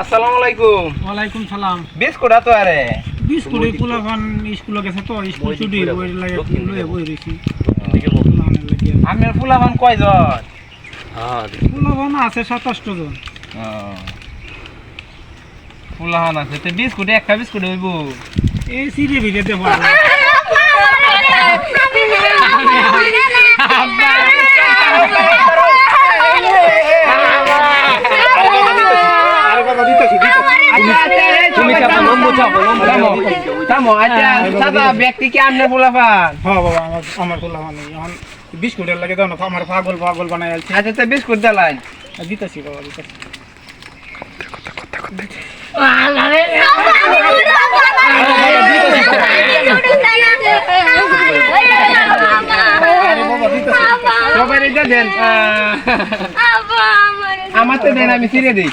আসসালামু আলাইকুম। ওয়ালাইকুম সালাম। বিস্কুট আতো আরে বিস্কুট এই পোলাপান স্কুলে গেছে তো স্কুল ছুটি বই লাগে লয়ে বই রইছি। আপনার ফুলাবান কয়জন? পোলাপান আছে 27 জন। ফুলাহান আছে তো বিস্কুট একটা বিস্কুট হইব এই সিরে ভিড়ে দেব তুমি চাপো লম্বু চাপো থামো। আচ্ছা দাদা ব্যক্তি কি আপনার ফুলাবান? হ্যাঁ বাবা আমার পোলাপান এখন বিস্কুটের লাগে দাও না আমার পাগল বানাই আছে। আচ্ছা তো বিস্কুট দিলাই দিতেছি বাবা দিতেছি। সবাই এটা দেন আমার তো দেন আমি ছিঁড়ে দিই।